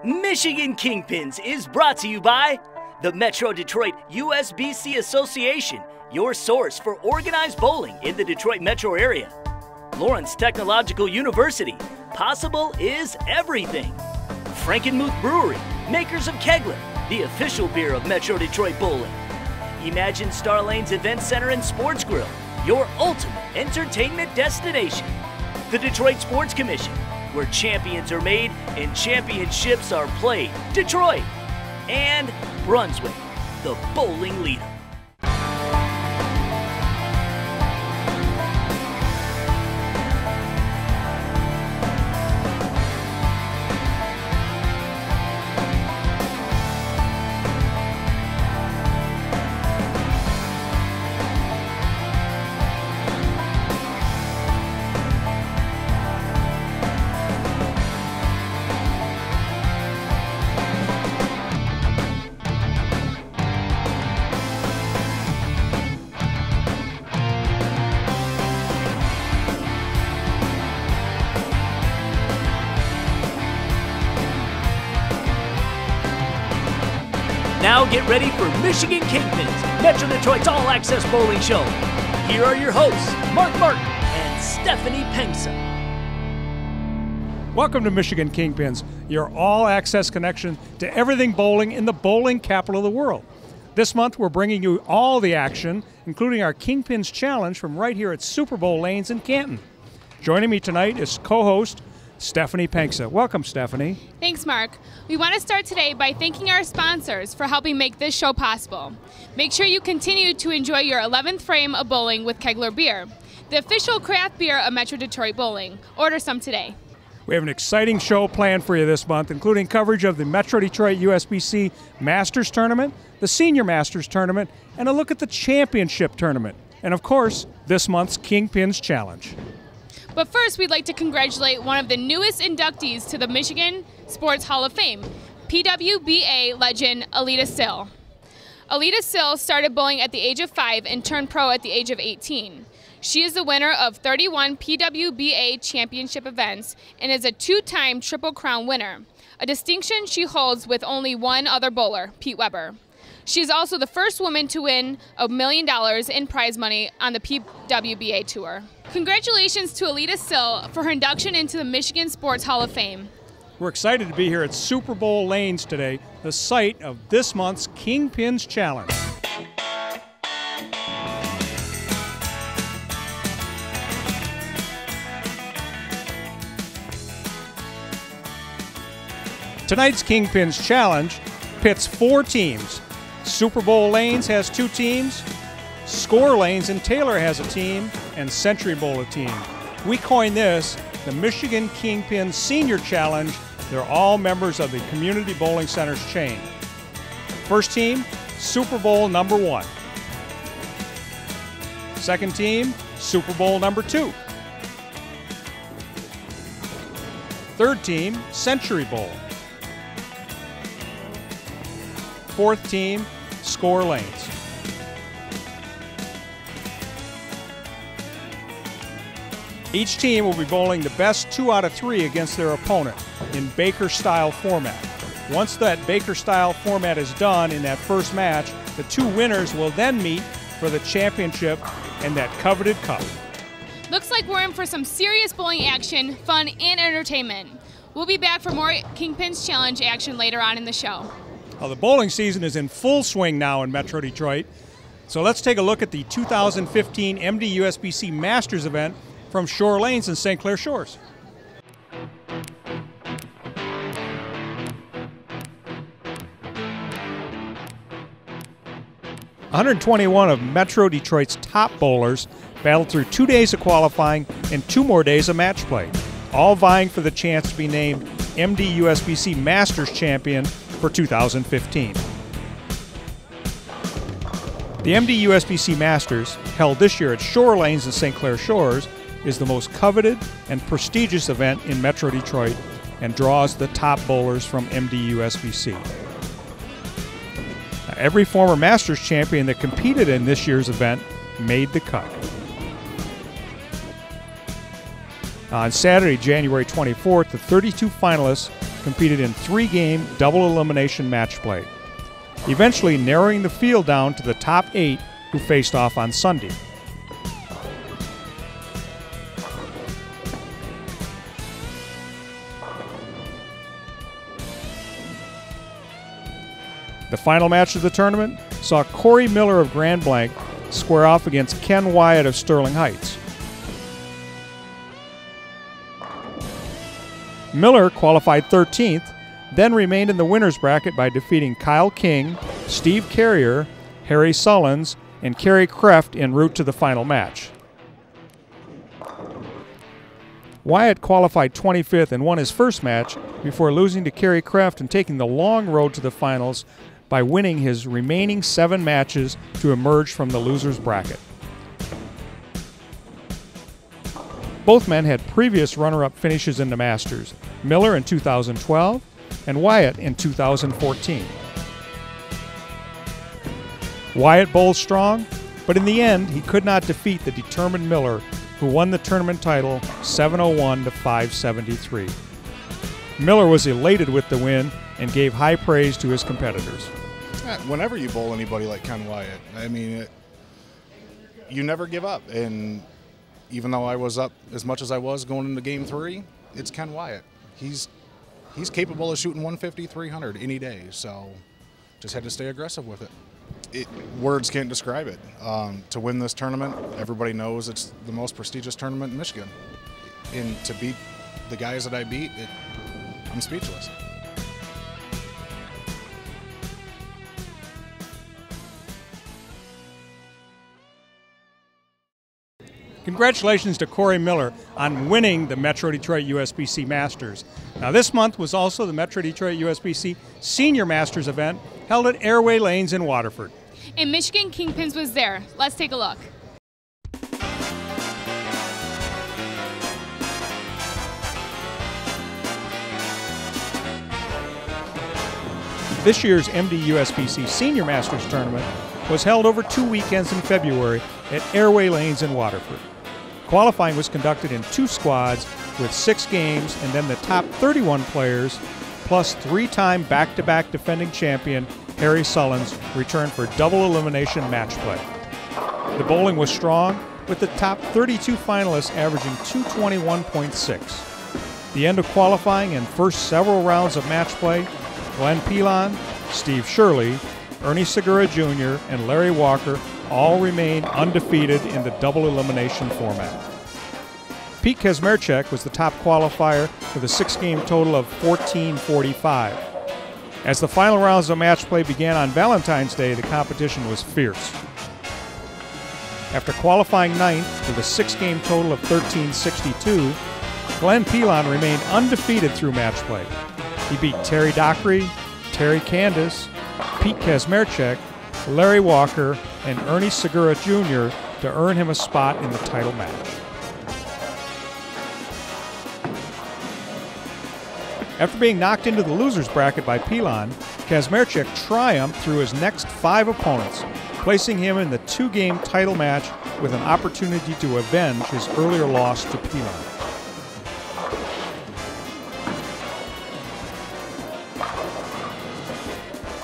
Michigan Kingpins is brought to you by the Metro Detroit USBC Association, your source for organized bowling in the Detroit metro area. Lawrence Technological University, possible is everything. Frankenmuth Brewery, makers of Kegler, the official beer of Metro Detroit bowling. Imagine Star Lane's Event Center and Sports Grill, your ultimate entertainment destination. The Detroit Sports Commission, where champions are made and championships are played. Detroit. And Brunswick, the bowling leader. Now get ready for Michigan Kingpins, Metro Detroit's all-access bowling show. Here are your hosts, Mark Martin and Stephanie Penxa. Welcome to Michigan Kingpins, your all-access connection to everything bowling in the bowling capital of the world. This month we're bringing you all the action, including our Kingpins Challenge from right here at Super Bowl Lanes in Canton. Joining me tonight is co-host Stephanie Penxa. Welcome, Stephanie. Thanks, Mark. We want to start today by thanking our sponsors for helping make this show possible. Make sure you continue to enjoy your 11th frame of bowling with Kegler beer, the official craft beer of Metro Detroit bowling. Order some today. We have an exciting show planned for you this month, including coverage of the Metro Detroit USBC Masters Tournament, the Senior Masters Tournament, and a look at the Championship Tournament. And of course, this month's Kingpins Challenge. But first, we'd like to congratulate one of the newest inductees to the Michigan Sports Hall of Fame, PWBA legend Alita Sill. Alita Sill started bowling at the age of 5 and turned pro at the age of 18. She is the winner of 31 PWBA championship events and is a 2-time Triple Crown winner, a distinction she holds with only one other bowler, Pete Weber. She is also the first woman to win $1 million in prize money on the PWBA Tour. Congratulations to Alita Sill for her induction into the Michigan Sports Hall of Fame. We're excited to be here at Super Bowl Lanes today, the site of this month's Kingpins Challenge. Tonight's Kingpins Challenge pits 4 teams. Super Bowl Lanes has 2 teams, Score Lanes and Taylor has a team, and Century Bowl a team. We coined this the Michigan Kingpin Senior Challenge. They're all members of the Community Bowling Center's chain. First team, Super Bowl number 1. Second team, Super Bowl number 2. Third team, Century Bowl. Fourth team, Score Lanes. Each team will be bowling the best 2 out of 3 against their opponent in Baker-style format. Once that Baker-style format is done in that first match, the 2 winners will then meet for the championship and that coveted cup. Looks like we're in for some serious bowling action, fun, and entertainment. We'll be back for more Kingpins Challenge action later on in the show. Well, the bowling season is in full swing now in Metro Detroit. So let's take a look at the 2015 MDUSBC Masters event from Shore Lanes in St. Clair Shores. "121 of Metro Detroit's top bowlers battled through 2 days of qualifying and 2 more days of match play, all vying for the chance to be named MDUSBC Masters Champion for 2015. The MDUSBC Masters, held this year at Shore Lanes in St. Clair Shores, is the most coveted and prestigious event in Metro Detroit and draws the top bowlers from MDUSBC. Now, every former Masters champion that competed in this year's event made the cut. On Saturday, January 24th, the 32 finalists competed in 3-game double elimination match play, eventually narrowing the field down to the top 8 who faced off on Sunday. The final match of the tournament saw Corey Miller of Grand Blanc square off against Ken Wyatt of Sterling Heights. Miller qualified 13th, then remained in the winner's bracket by defeating Kyle King, Steve Carrier, Harry Sullins, and Kerry Kreft en route to the final match. Wyatt qualified 25th and won his first match before losing to Kerry Kreft and taking the long road to the finals by winning his remaining 7 matches to emerge from the loser's bracket. Both men had previous runner-up finishes in the Masters, Miller in 2012 and Wyatt in 2014. Wyatt bowled strong, but in the end he could not defeat the determined Miller, who won the tournament title 701 to 573. Miller was elated with the win and gave high praise to his competitors. Whenever you bowl anybody like Ken Wyatt, I mean, you never give up. And even though I was up as much as I was going into Game 3, it's Ken Wyatt. He's capable of shooting 150, 300 any day. So just had to stay aggressive with it. Words can't describe it. To win this tournament, everybody knows it's the most prestigious tournament in Michigan. And to beat the guys that I beat, I'm speechless. Congratulations to Corey Miller on winning the Metro Detroit USBC Masters. Now this month was also the Metro Detroit USBC Senior Masters event held at Airway Lanes in Waterford. And Michigan Kingpins was there. Let's take a look. This year's MDUSBC Senior Masters Tournament was held over 2 weekends in February at Airway Lanes in Waterford. Qualifying was conducted in 2 squads with 6 games, and then the top 31 players, plus 3-time back-to-back defending champion Harry Sullins, returned for double elimination match play. The bowling was strong, with the top 32 finalists averaging 221.6. The end of qualifying and first several rounds of match play, Glenn Pilon, Steve Shirley, Ernie Segura Jr., and Larry Walker all remained undefeated in the double elimination format. Pete Kazmierczak was the top qualifier with a 6-game total of 1445. As the final rounds of match play began on Valentine's Day, the competition was fierce. After qualifying 9th with a 6-game total of 1362, Glenn Pilon remained undefeated through match play. He beat Terry Dockery, Terry Candace, Pete Kazmierczak, Larry Walker, and Ernie Segura Jr. to earn him a spot in the title match. After being knocked into the loser's bracket by Pilon, Kazmierczak triumphed through his next 5 opponents, placing him in the 2-game title match with an opportunity to avenge his earlier loss to Pilon.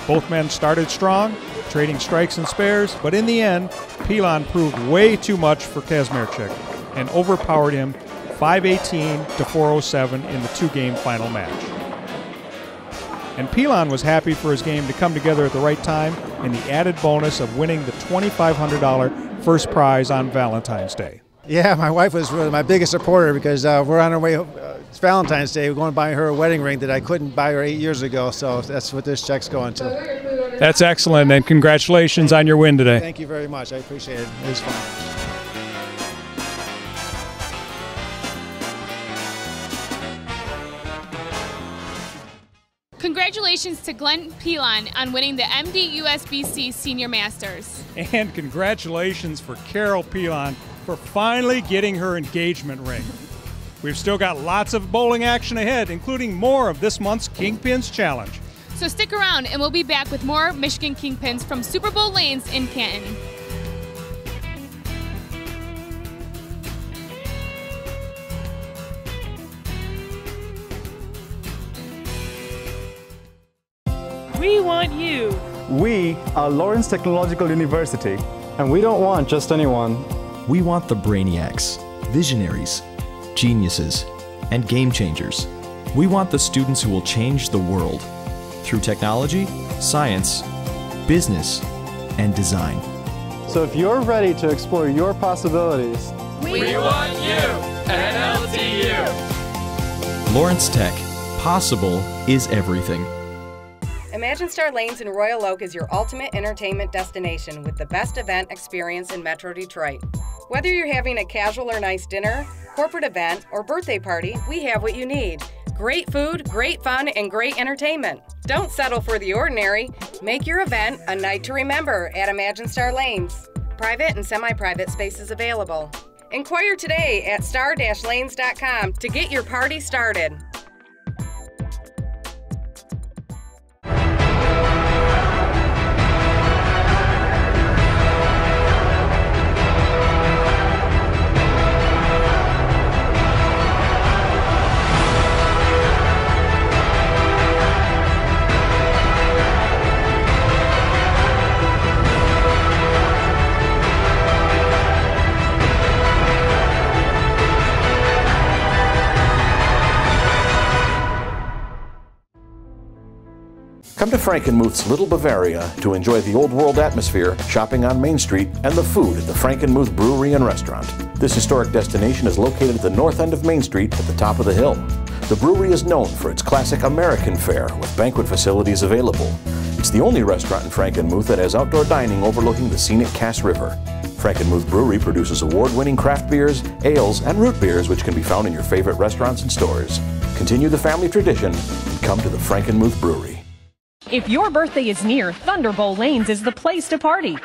Both men started strong, trading strikes and spares, but in the end, Pilon proved way too much for Kazmierczak and overpowered him 518 to 407 in the 2-game final match. And Pilon was happy for his game to come together at the right time and the added bonus of winning the $2,500 first prize on Valentine's Day. Yeah, my wife was really my biggest supporter because we're on our way. It's Valentine's Day. We're going to buy her a wedding ring that I couldn't buy her 8 years ago, so that's what this check's going to. That's excellent, and congratulations on your win today. Thank you very much. I appreciate it. It was fun. Congratulations to Glenn Pilon on winning the MDUSBC Senior Masters. And congratulations for Carol Pilon for finally getting her engagement ring. We've still got lots of bowling action ahead, including more of this month's Kingpins Challenge. So stick around and we'll be back with more Michigan Kingpins from Super Bowl Lanes in Canton. We want you. We are Lawrence Technological University, and we don't want just anyone. We want the brainiacs, visionaries, geniuses, and game changers. We want the students who will change the world through technology, science, business, and design. So if you're ready to explore your possibilities, We want you at LTU. Lawrence Tech. Possible is everything. Imagine Star Lanes in Royal Oak is your ultimate entertainment destination with the best event experience in Metro Detroit. Whether you're having a casual or nice dinner, corporate event, or birthday party, we have what you need. Great food, great fun, and great entertainment. Don't settle for the ordinary. Make your event a night to remember at Imagine Star Lanes. Private and semi-private spaces available. Inquire today at star-lanes.com to get your party started. Come to Frankenmuth's Little Bavaria to enjoy the old world atmosphere, shopping on Main Street, and the food at the Frankenmuth Brewery and Restaurant. This historic destination is located at the north end of Main Street at the top of the hill. The brewery is known for its classic American fare with banquet facilities available. It's the only restaurant in Frankenmuth that has outdoor dining overlooking the scenic Cass River. Frankenmuth Brewery produces award-winning craft beers, ales, and root beers which can be found in your favorite restaurants and stores. Continue the family tradition and come to the Frankenmuth Brewery. If your birthday is near, Thunderbolt Lanes is the place to party.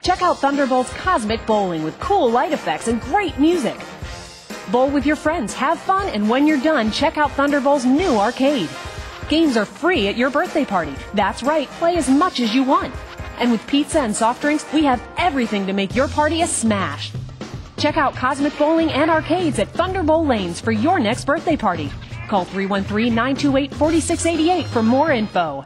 Check out Thunderbolt's Cosmic Bowling with cool light effects and great music. Bowl with your friends, have fun, and when you're done, check out Thunderbolt's new arcade. Games are free at your birthday party. That's right, play as much as you want. And with pizza and soft drinks, we have everything to make your party a smash. Check out Cosmic Bowling and arcades at Thunderbolt Lanes for your next birthday party. Call 313-928-4688 for more info.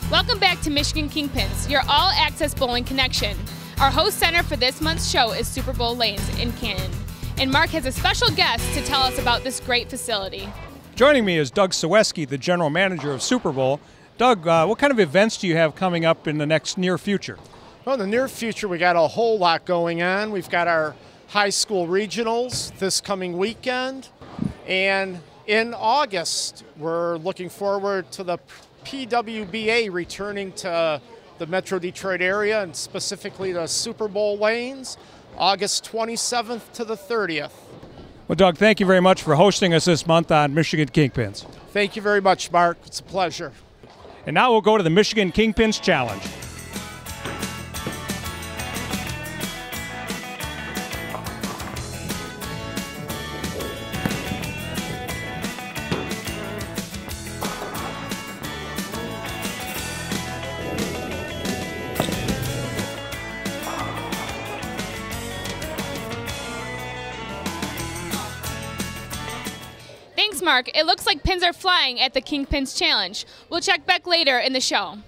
Welcome back to Michigan Kingpins, your all-access bowling connection. Our host center for this month's show is Super Bowl Lanes in Canton. And Mark has a special guest to tell us about this great facility. Joining me is Doug Saweski, the general manager of Super Bowl. Doug, what kind of events do you have coming up in the next near future? Well, in the near future, we got a whole lot going on. We've got our high school regionals this coming weekend. And in August, we're looking forward to the PWBA returning to the Metro Detroit area and specifically the Super Bowl Lanes, August 27th to the 30th. Well, Doug, thank you very much for hosting us this month on Michigan Kingpins. Thank you very much, Mark. It's a pleasure. And now we'll go to the Michigan Kingpins Challenge. Thanks, Mark. It looks like pins are flying at the Kingpins Challenge. We'll check back later in the show.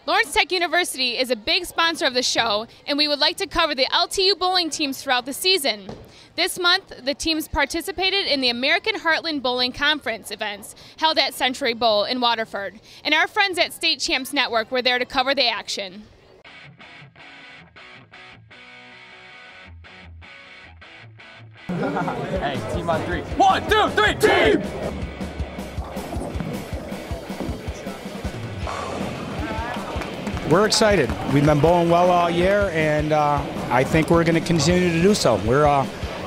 Lawrence Tech University is a big sponsor of the show, and we would like to cover the LTU bowling teams throughout the season. This month, the teams participated in the American Heartland Bowling Conference events held at Century Bowl in Waterford, and our friends at State Champs Network were there to cover the action. Hey, team on three. 1, 2, 3, team! We're excited. We've been bowling well all year, and I think we're going to continue to do so. We're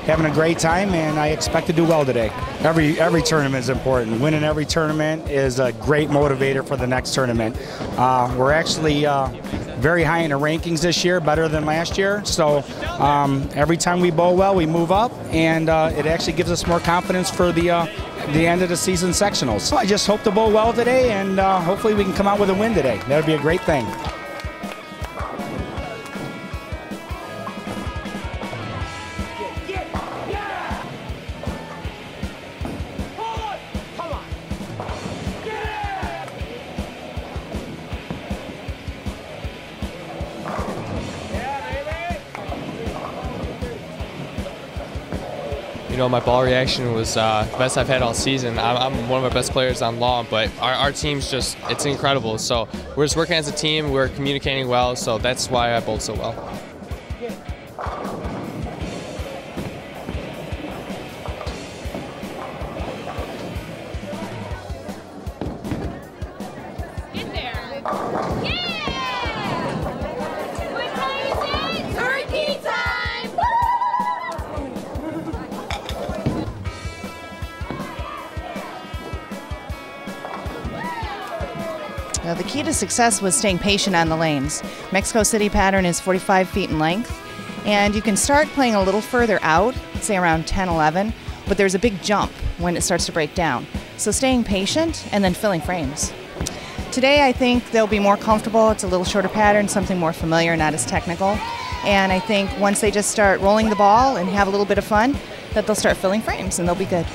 having a great time, and I expect to do well today. Every tournament is important. Winning every tournament is a great motivator for the next tournament. We're actually very high in the rankings this year, better than last year. So every time we bowl well, we move up, and it actually gives us more confidence for the end of the season sectionals. So I just hope to bowl well today, and hopefully we can come out with a win today. That would be a great thing. You know, my ball reaction was the best I've had all season. I'm one of our best players on lawn, but our team's just, it's incredible. So we're just working as a team, we're communicating well, so that's why I bowled so well. The key to success was staying patient on the lanes. Mexico City pattern is 45 feet in length, and you can start playing a little further out, say around 10, 11, but there's a big jump when it starts to break down. So staying patient and then filling frames. Today I think they'll be more comfortable. It's a little shorter pattern, something more familiar, not as technical. And I think once they just start rolling the ball and have a little bit of fun, that they'll start filling frames and they'll be good.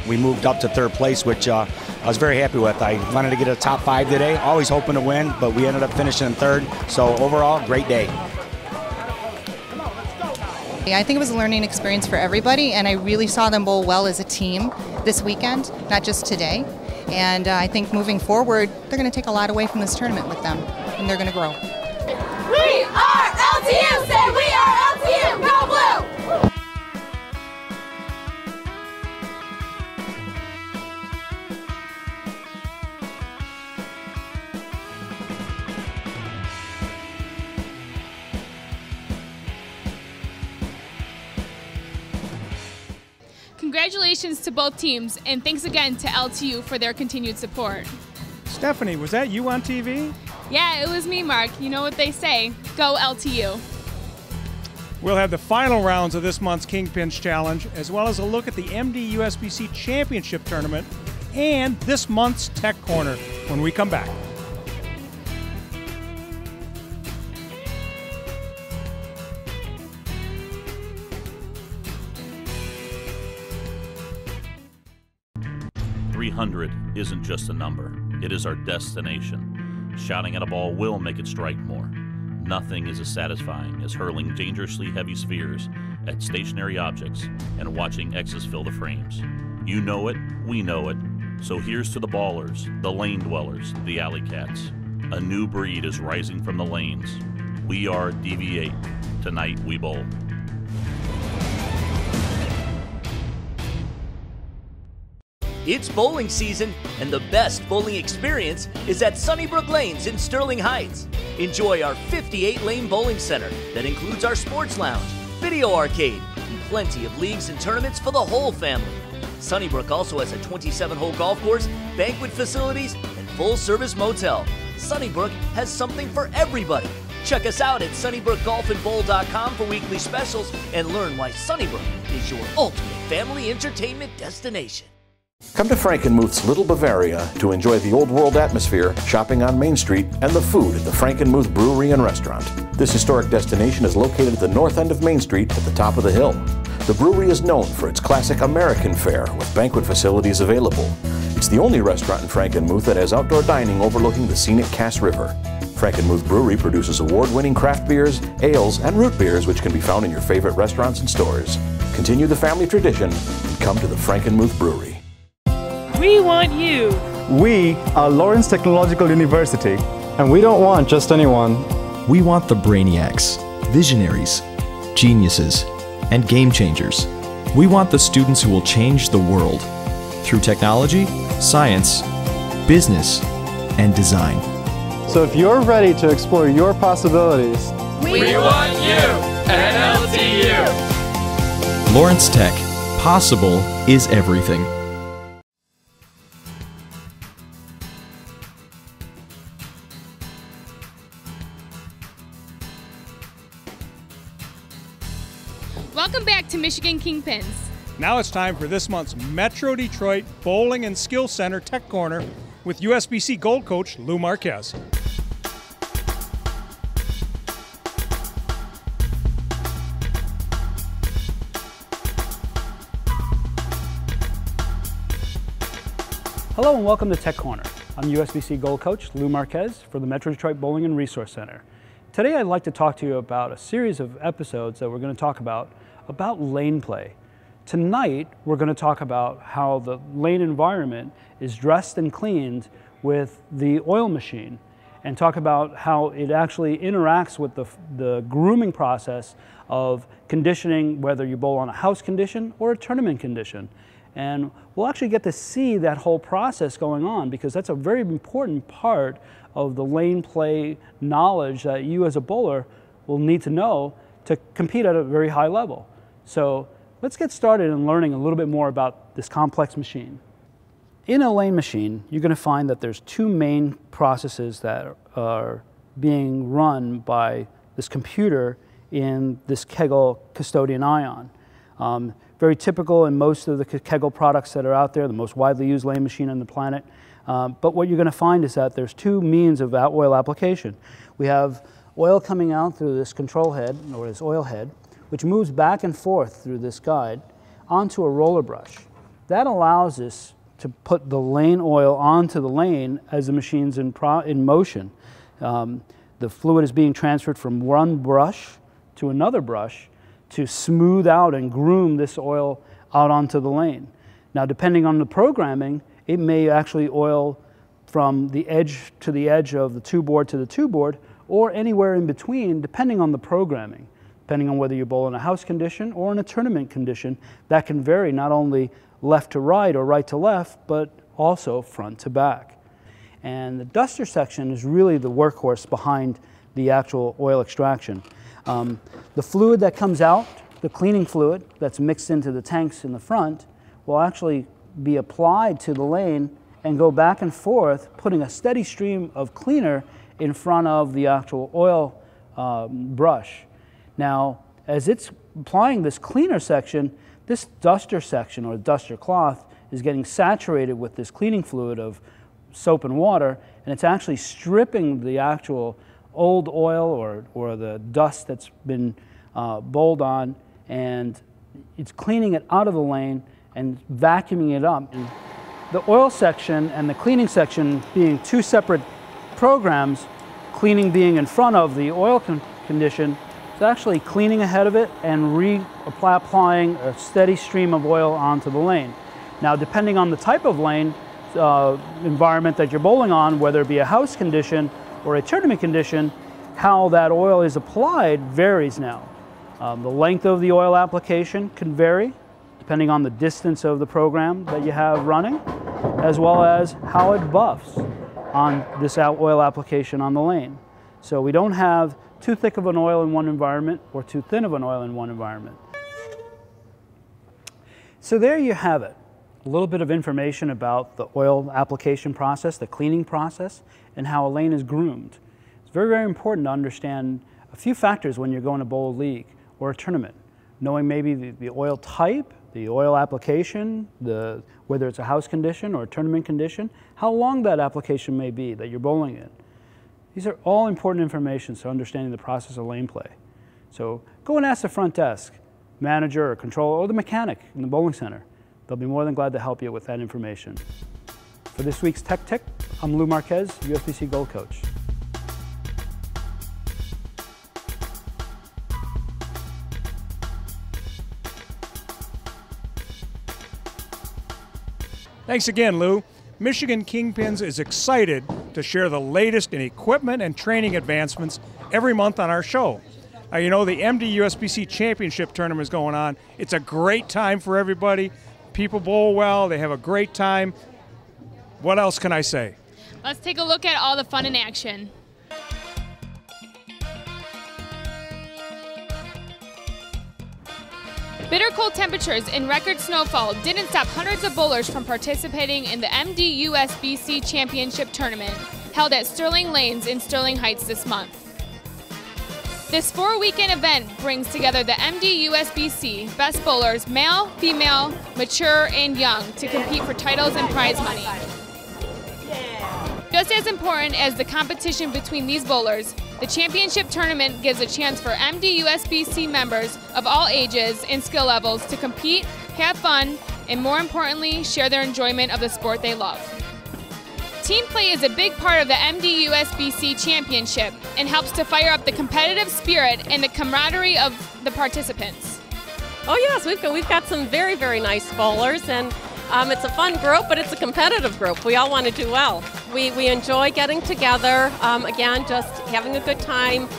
We moved up to third place, which I was very happy with. I wanted to get a top 5 today, always hoping to win, but we ended up finishing in third. So overall, great day. I think it was a learning experience for everybody, and I really saw them bowl well as a team this weekend, not just today. And I think moving forward, they're going to take a lot away from this tournament with them, and they're going to grow. We are LTU! Say we are LTU! Go Blue! Congratulations to both teams, and thanks again to LTU for their continued support. Stephanie, was that you on TV? Yeah, it was me, Mark. You know what they say. Go LTU. We'll have the final rounds of this month's Kingpins Challenge, as well as a look at the MDUSBC Championship Tournament and this month's Tech Corner when we come back. .300 isn't just a number, it is our destination. Shouting at a ball will make it strike more. Nothing is as satisfying as hurling dangerously heavy spheres at stationary objects and watching X's fill the frames. You know it, we know it, so here's to the ballers, the lane dwellers, the alley cats. A new breed is rising from the lanes. We are DV8. Tonight we bowl. It's bowling season, and the best bowling experience is at Sunnybrook Lanes in Sterling Heights. Enjoy our 58-lane bowling center that includes our sports lounge, video arcade, and plenty of leagues and tournaments for the whole family. Sunnybrook also has a 27-hole golf course, banquet facilities, and full-service motel. Sunnybrook has something for everybody. Check us out at sunnybrookgolfandbowl.com for weekly specials and learn why Sunnybrook is your ultimate family entertainment destination. Come to Frankenmuth's Little Bavaria to enjoy the old world atmosphere, shopping on Main Street, and the food at the Frankenmuth Brewery and Restaurant. This historic destination is located at the north end of Main Street at the top of the hill. The brewery is known for its classic American fare with banquet facilities available. It's the only restaurant in Frankenmuth that has outdoor dining overlooking the scenic Cass River. Frankenmuth Brewery produces award-winning craft beers, ales, and root beers which can be found in your favorite restaurants and stores. Continue the family tradition and come to the Frankenmuth Brewery. We want you. We are Lawrence Technological University, and we don't want just anyone. We want the brainiacs, visionaries, geniuses, and game changers. We want the students who will change the world through technology, science, business, and design. So if you're ready to explore your possibilities, we want you at LTU. Lawrence Tech. Possible is everything. Welcome back to Michigan Kingpins. Now it's time for this month's Metro Detroit Bowling and Skill Center Tech Corner with USBC Gold Coach Lou Marquez. Hello and welcome to Tech Corner. I'm USBC goal coach Lou Marquez for the Metro Detroit Bowling and Resource Center. Today I'd like to talk to you about a series of episodes that we're going to talk about lane play. Tonight we're going to talk about how the lane environment is dressed and cleaned with the oil machine, and talk about how it actually interacts with the grooming process of conditioning, whether you bowl on a house condition or a tournament condition. And we'll actually get to see that whole process going on, because that's a very important part of the lane play knowledge that you as a bowler will need to know to compete at a very high level. So let's get started in learning a little bit more about this complex machine. In a lane machine, you're going to find that there's two main processes that are being run by this computer in this Kegel custodian ion. Very typical in most of the Kegel products that are out there, the most widely used lane machine on the planet. But what you're going to find is that there's two means of oil application. We have oil coming out through this control head, or this oil head, which moves back and forth through this guide onto a roller brush. That allows us to put the lane oil onto the lane as the machine's in motion. The fluid is being transferred from one brush to another brush to smooth out and groom this oil out onto the lane. Now, depending on the programming, it may actually oil from the edge to the edge of the two board to the two board, or anywhere in between, depending on the programming. Depending on whether you bowl in a house condition or in a tournament condition, that can vary not only left to right or right to left, but also front to back. And the duster section is really the workhorse behind the actual oil extraction. The fluid that comes out, the cleaning fluid that's mixed into the tanks in the front, will actually be applied to the lane and go back and forth, putting a steady stream of cleaner in front of the actual oil brush. Now, as it's applying this cleaner section, this duster section, or duster cloth, is getting saturated with this cleaning fluid of soap and water, and it's actually stripping the actual old oil or the dust that's been bowled on, and it's cleaning it out of the lane and vacuuming it up. And the oil section and the cleaning section being two separate programs, cleaning being in front of the oil condition, it's actually cleaning ahead of it and applying a steady stream of oil onto the lane. Now, depending on the type of lane environment that you're bowling on, whether it be a house condition or a tournament condition, how that oil is applied varies now. The length of the oil application can vary depending on the distance of the program that you have running, as well as how it buffs on this oil application on the lane. So we don't have too thick of an oil in one environment or too thin of an oil in one environment. So there you have it. A little bit of information about the oil application process, the cleaning process, and how a lane is groomed. It's very, very important to understand a few factors when you're going to bowl a league or a tournament. Knowing maybe the oil type, the oil application, whether it's a house condition or a tournament condition, how long that application may be that you're bowling in. These are all important information to understanding the process of lane play. So go and ask the front desk, manager or controller, or the mechanic in the bowling center. They'll be more than glad to help you with that information. For this week's Tech Tick, I'm Lou Marquez, USBC Gold Coach. Thanks again, Lou. Michigan Kingpins is excited to share the latest in equipment and training advancements every month on our show. You know, the MDUSBC Championship Tournament is going on. It's a great time for everybody. People bowl well, they have a great time. What else can I say? Let's take a look at all the fun in action. Bitter cold temperatures and record snowfall didn't stop hundreds of bowlers from participating in the MDUSBC Championship Tournament, held at Sterling Lanes in Sterling Heights this month. This 4-weekend event brings together the MDUSBC best bowlers, male, female, mature, and young, to compete for titles and prize money. Just as important as the competition between these bowlers, the championship tournament gives a chance for MDUSBC members of all ages and skill levels to compete, have fun, and more importantly, share their enjoyment of the sport they love. Team play is a big part of the MDUSBC Championship and helps to fire up the competitive spirit and the camaraderie of the participants. Oh yes, we've got some very, very nice bowlers, and it's a fun group, but it's a competitive group. We all want to do well. We enjoy getting together, again, just having a good time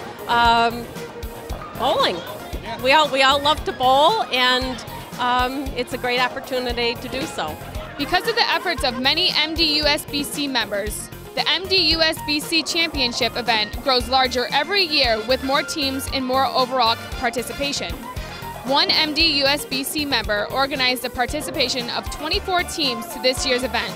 bowling. We all love to bowl, and it's a great opportunity to do so. Because of the efforts of many MDUSBC members, the MDUSBC Championship event grows larger every year with more teams and more overall participation. One MDUSBC member organized the participation of 24 teams to this year's event.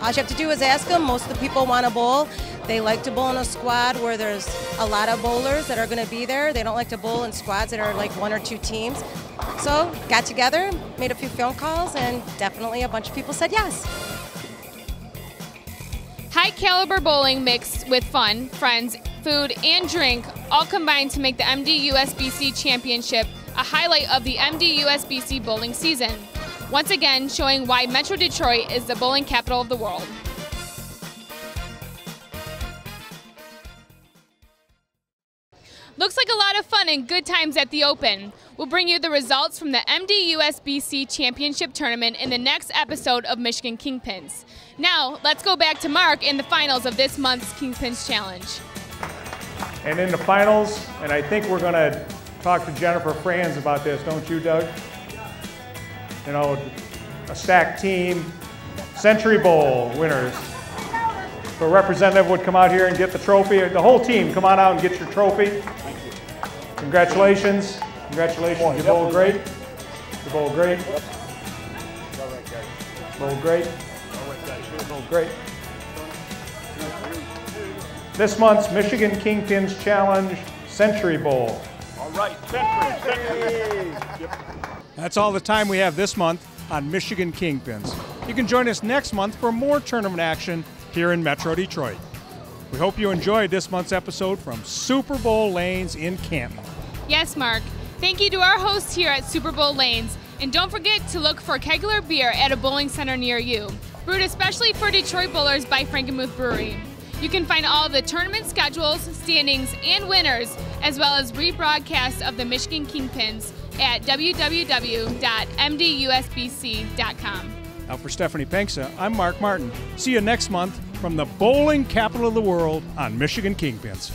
All you have to do is ask them. Most of the people want to bowl. They like to bowl in a squad where there's a lot of bowlers that are going to be there. They don't like to bowl in squads that are like 1 or 2 teams. So got together, made a few phone calls, and definitely a bunch of people said yes. High caliber bowling mixed with fun, friends, food, and drink all combined to make the MDUSBC Championship a highlight of the MDUSBC bowling season. Once again, showing why Metro Detroit is the bowling capital of the world. Looks like a lot of fun and good times at the Open. We'll bring you the results from the MDUSBC Championship Tournament in the next episode of Michigan Kingpins. Now, let's go back to Mark in the finals of this month's Kingpins Challenge. And in the finals, and I think we're going to talk to Jennifer Franz about this, don't you, Doug? You know, a stacked team, Century Bowl winners. If a representative would come out here and get the trophy, the whole team, come on out and get your trophy. Congratulations. Congratulations. You bowled great. You bowled great. Bowled great. Bowled great. This month's Michigan Kingpins Challenge Century Bowl. All right, Century. That's all the time we have this month on Michigan Kingpins. You can join us next month for more tournament action here in Metro Detroit. We hope you enjoyed this month's episode from Super Bowl Lanes in Canton. Yes, Mark. Thank you to our hosts here at Super Bowl Lanes. And don't forget to look for Kegler beer at a bowling center near you. Brewed especially for Detroit bowlers by Frankenmuth Brewery. You can find all of the tournament schedules, standings, and winners, as well as rebroadcasts of the Michigan Kingpins at www.mdusbc.com. Now for Stephanie Penxa, I'm Mark Martin. See you next month from the bowling capital of the world on Michigan Kingpins.